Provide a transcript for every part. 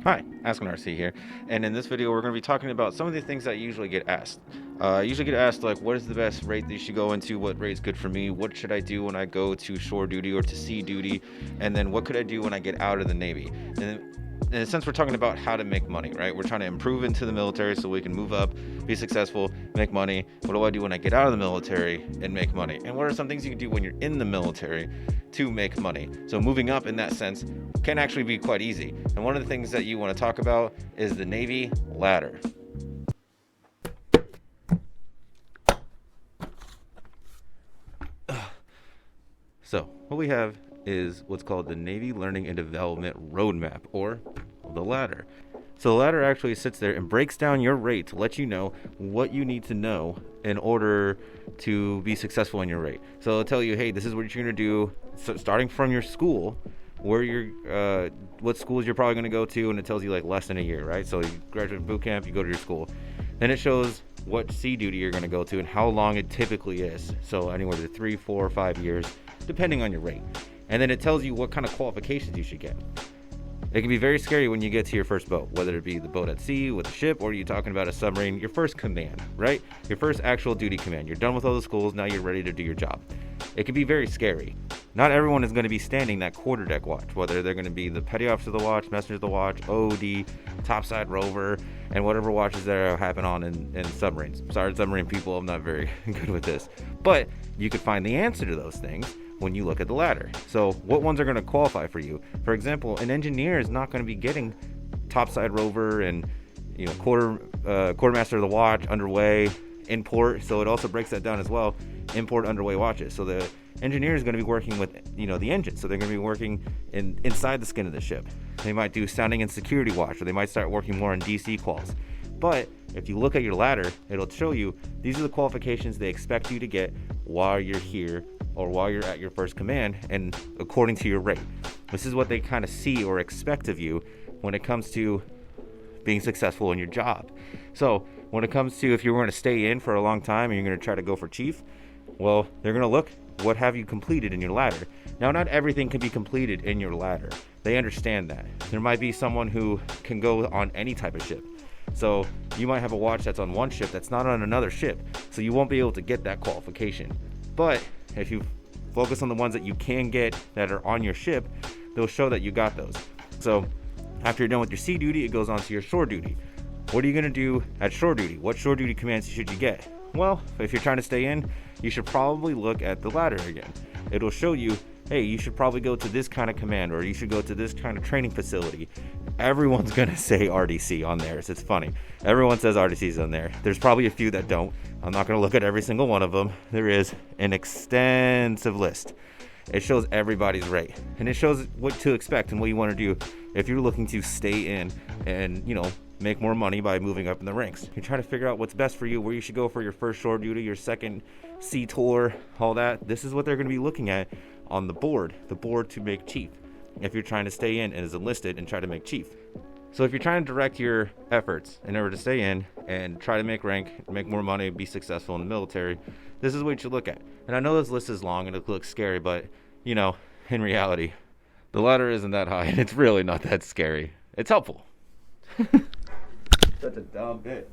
Hi, Ask an RC here, and in this video we're going to be talking about some of the things that usually get asked. I usually get asked like, what is the best rate that you should go into, what rate's good for me, what should I do when I go to shore duty or to sea duty, and then what could I do when I get out of the Navy. And in a sense, we're talking about how to make money, right? We're trying to improve into the military so we can move up, be successful, make money. What do I do when I get out of the military and make money? And what are some things you can do when you're in the military to make money? So moving up in that sense can actually be quite easy. And one of the things that you want to talk about is the Navy ladder. So what we have is what's called the Navy Learning and Development Roadmap, or the ladder. So the ladder actually sits there and breaks down your rate to let you know what you need to know in order to be successful in your rate. So it'll tell you, hey, this is what you're going to do, so starting from your school, where you're, what schools you're probably going to go to, and it tells you like less than a year, right? So you graduate boot camp, you go to your school. Then it shows what sea duty you're going to go to and how long it typically is. So anywhere to 3, 4, or 5 years, depending on your rate. And then it tells you what kind of qualifications you should get. It can be very scary when you get to your first boat, whether it be the boat at sea with a ship, or you're talking about a submarine, your first command, right? Your first actual duty command. You're done with all the schools, now you're ready to do your job. It can be very scary. Not everyone is going to be standing that quarterdeck watch, whether they're going to be the petty officer of the watch, messenger of the watch, OD, topside rover, and whatever watches that happen on in submarines. Sorry, submarine people, I'm not very good with this. But you could find the answer to those things when you look at the ladder. So what ones are going to qualify for you? For example, an engineer is not going to be getting topside rover and quartermaster of the watch, underway, import. So it also breaks that down as well. Import underway watches. So the engineer is going to be working with the engine. So they're going to be working inside the skin of the ship. They might do sounding and security watch, or they might start working more on DC quals. But if you look at your ladder, it'll show you these are the qualifications they expect you to get while you're here, or while you're at your first command, and according to your rate. This is what they kind of see or expect of you when it comes to being successful in your job. So when it comes to if you're going to stay in for a long time and you're going to try to go for chief, well, they're going to look, what have you completed in your ladder? Now, not everything can be completed in your ladder. They understand that. There might be someone who can go on any type of ship. So you might have a watch that's on one ship that's not on another ship. So you won't be able to get that qualification. But if you focus on the ones that you can get that are on your ship, they'll show that you got those. So after you're done with your sea duty, it goes on to your shore duty. What are you going to do at shore duty? What shore duty commands should you get? Well, if you're trying to stay in, you should probably look at the ladder again. It'll show you, hey, you should probably go to this kind of command, or you should go to this kind of training facility. Everyone's going to say RDC on theirs. It's funny. Everyone says RDC's on there. There's probably a few that don't. I'm not going to look at every single one of them. There is an extensive list. It shows everybody's rate, and it shows what to expect and what you want to do if you're looking to stay in and, make more money by moving up in the ranks. You're trying to figure out what's best for you, where you should go for your first shore duty, your second sea tour, all that. This is what they're going to be looking at on the board to make chief, if you're trying to stay in and is enlisted and try to make chief. So if you're trying to direct your efforts in order to stay in and try to make rank, make more money, be successful in the military, this is what you should look at. And I know this list is long and it looks scary, but in reality, the ladder isn't that high and it's really not that scary. It's helpful. That's a dumb bit.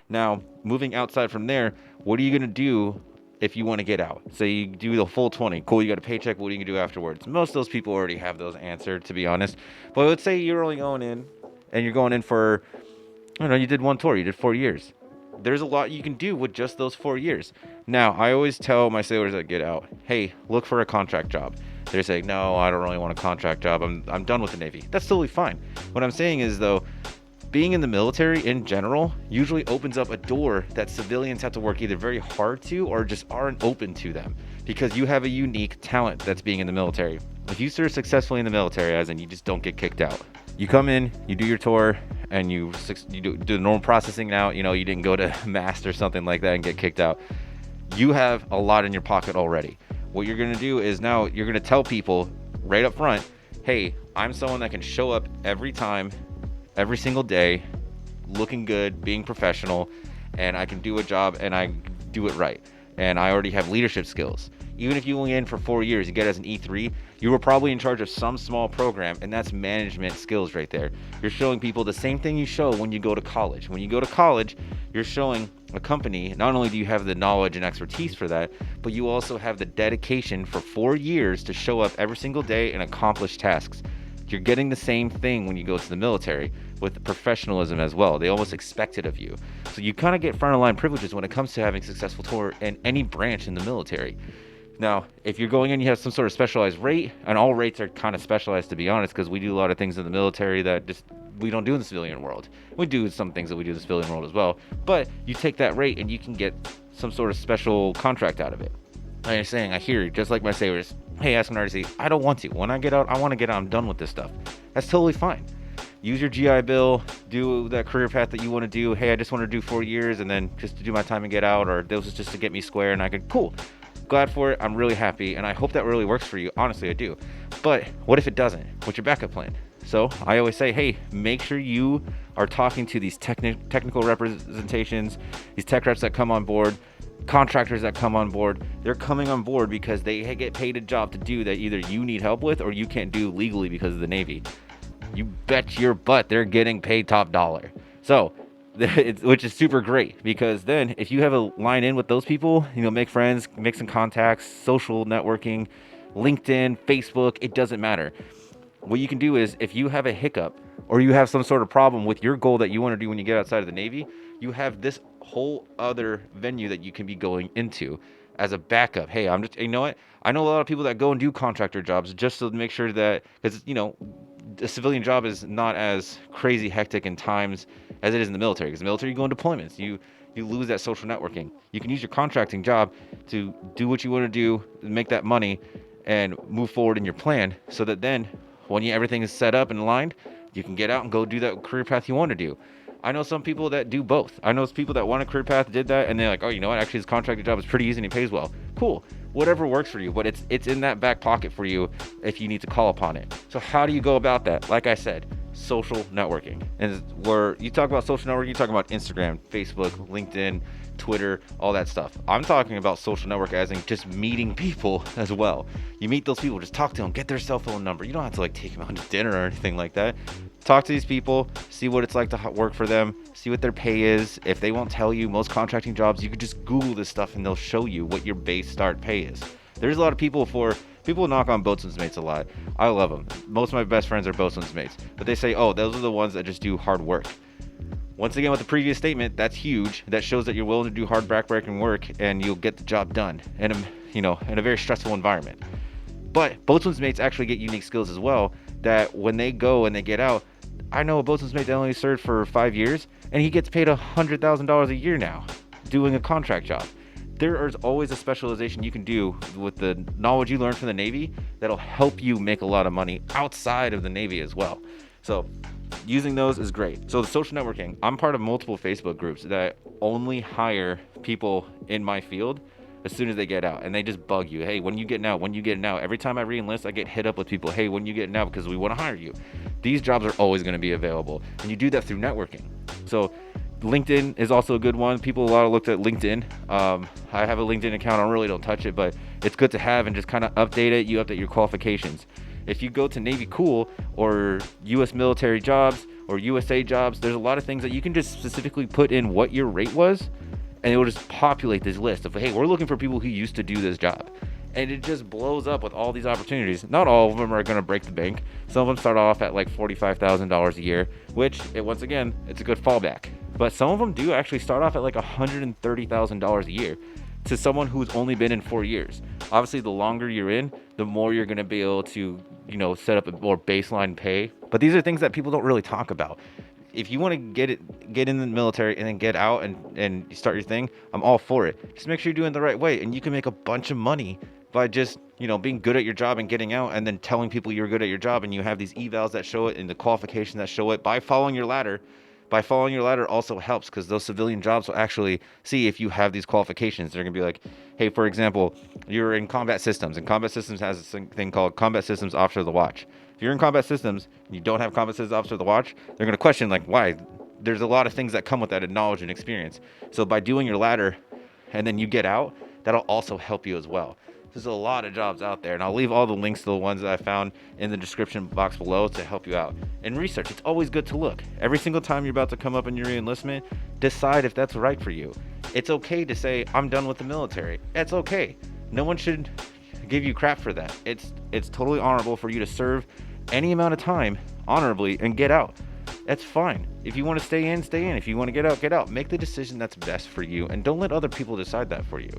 Now, moving outside from there, what are you going to do if you want to get out? Say you do the full 20. Cool, you got a paycheck. What are you going to do afterwards? Most of those people already have those answered, to be honest. But let's say you're only going in, and you're going in for, you did one tour. You did 4 years. There's a lot you can do with just those 4 years. Now, I always tell my sailors that get out, hey, look for a contract job. They're saying, no, I don't really want a contract job. I'm done with the Navy. That's totally fine. What I'm saying is, though, being in the military in general usually opens up a door that civilians have to work either very hard to or just aren't open to them, because you have a unique talent that's being in the military. If you serve successfully in the military, as in you just don't get kicked out. You come in, you do your tour, and you do the normal processing now. You didn't go to MAST or something like that and get kicked out. You have a lot in your pocket already. What you're going to do is now you're going to tell people right up front, hey, I'm someone that can show up every time, every single day, looking good, being professional, and I can do a job and I do it right. And I already have leadership skills. even if you only in for 4 years, you get as an E3, you were probably in charge of some small program, and that's management skills right there. You're showing people the same thing you show when you go to college. When you go to college, you're showing a company, not only do you have the knowledge and expertise for that, but you also have the dedication for 4 years to show up every single day and accomplish tasks. You're getting the same thing when you go to the military with the professionalism as well. They almost expect it of you. So you kind of get front of line privileges when it comes to having successful tour in any branch in the military. Now, if you're going in, you have some sort of specialized rate, and all rates are kind of specialized, to be honest, because we do a lot of things in the military that just we don't do in the civilian world. We do some things that we do in the civilian world as well, but you take that rate and you can get some sort of special contract out of it. Like you're saying, I hear you, just like my sailors, hey, ask an RTC, I don't want to. When I get out, I want to get out. I'm done with this stuff. That's totally fine. Use your GI Bill, do that career path that you want to do. Hey, I just want to do 4 years and then just to do my time and get out, or this is just to get me square and I could, cool. Glad for it. I'm really happy, and I hope that really works for you. Honestly, I do. But what if it doesn't? What's your backup plan? So I always say, hey, make sure you are talking to these technical representations, these tech reps that come on board, contractors that come on board. They're coming on board because they get paid a job to do that either you need help with or you can't do legally because of the Navy. You bet your butt they're getting paid top dollar. So, which is super great, because then if you have a line in with those people, make friends, make some contacts, social networking, LinkedIn, Facebook, it doesn't matter. What you can do is, if you have a hiccup or you have some sort of problem with your goal that you want to do when you get outside of the Navy, you have this whole other venue that you can be going into as a backup. Hey, I know a lot of people that go and do contractor jobs just to make sure that, because a civilian job is not as crazy hectic in times as it is in the military. Because in the military, you go on deployments, you lose that social networking. You can use your contracting job to do what you want to do, make that money, and move forward in your plan, so that then when everything is set up and aligned, you can get out and go do that career path you want to do. I know some people that do both. I know people that want a career path, did that, and they're like, oh, you know what? Actually, this contracted job is pretty easy and it pays well. Cool. Whatever works for you, but it's in that back pocket for you if you need to call upon it. So how do you go about that? Like I said, social networking. And where you talk about social networking, you talk about Instagram, Facebook, LinkedIn, Twitter, all that stuff. I'm talking about social network as in just meeting people as well. You meet those people, just talk to them, get their cell phone number. You don't have to take them out to dinner or anything like that. Talk to these people, see what it's like to work for them, see what their pay is. If they won't tell you, most contracting jobs, you could just Google this stuff and they'll show you what your base start pay is. There's a lot of people knock on boatswain's mates a lot. I love them. Most of my best friends are boatswain's mates, but they say, oh, those are the ones that just do hard work. Once again, with the previous statement, that's huge. That shows that you're willing to do hard backbreaking work and you'll get the job done in a very stressful environment. But boatswain's mates actually get unique skills as well, that when they go and they get out, I know a boatswain's mate that only served for 5 years, and he gets paid $100,000 a year now doing a contract job. There is always a specialization you can do with the knowledge you learned from the Navy that'll help you make a lot of money outside of the Navy as well. So using those is great. So the social networking, I'm part of multiple Facebook groups that only hire people in my field as soon as they get out, and they just bug you. Hey, when you get out? When you get out? Every time I re-enlist, I get hit up with people. Hey, when you get out? Because we want to hire you. These jobs are always going to be available, and you do that through networking. So LinkedIn is also a good one. People a lot of looked at LinkedIn. I have a LinkedIn account. I really don't touch it, but it's good to have and just kind of update it. You update your qualifications. If you go to Navy Cool or U.S. military jobs or USA jobs, there's a lot of things that you can just specifically put in what your rate was, and it will just populate this list of, hey, we're looking for people who used to do this job. And it just blows up with all these opportunities. Not all of them are going to break the bank. Some of them start off at like $45,000 a year, which, once again, it's a good fallback. But some of them do actually start off at like $130,000 a year to someone who's only been in 4 years. Obviously, the longer you're in, the more you're going to be able to, set up a more baseline pay. But these are things that people don't really talk about. If you want to get in the military and then get out and start your thing, I'm all for it. Just make sure you're doing it the right way, and you can make a bunch of money by just, being good at your job and getting out, and then telling people you're good at your job, and you have these evals that show it and the qualifications that show it by following your ladder. By following your ladder also helps, because those civilian jobs will actually see if you have these qualifications. They're going to be like, hey, for example, you're in combat systems, and combat systems has this thing called combat systems officer of the watch. If you're in combat systems and you don't have combat systems officer of the watch, they're going to question, like, why? There's a lot of things that come with that knowledge and experience. So by doing your ladder and then you get out, that'll also help you as well. There's a lot of jobs out there, and I'll leave all the links to the ones that I found in the description box below to help you out. And research, it's always good to look. Every single time you're about to come up in your enlistment, decide if that's right for you. It's okay to say, I'm done with the military. It's okay. No one should give you crap for that. It's totally honorable for you to serve any amount of time honorably and get out. That's fine. If you want to stay in, stay in. If you want to get out, get out. Make the decision that's best for you, and don't let other people decide that for you.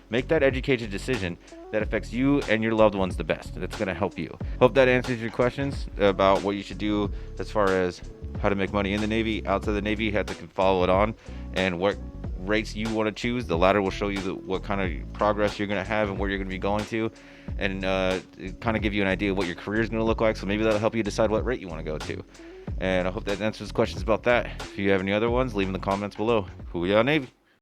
Make that educated decision that affects you and your loved ones the best. That's going to help you. Hope that answers your questions about what you should do as far as how to make money in the Navy. Outside the Navy, you have to follow it on, and what rates you want to choose. The ladder will show you what kind of progress you're going to have and where you're going to be going to, and kind of give you an idea of what your career is going to look like. So maybe that'll help you decide what rate you want to go to. And I hope that answers questions about that. If you have any other ones, leave in the comments below. Hooyah Navy.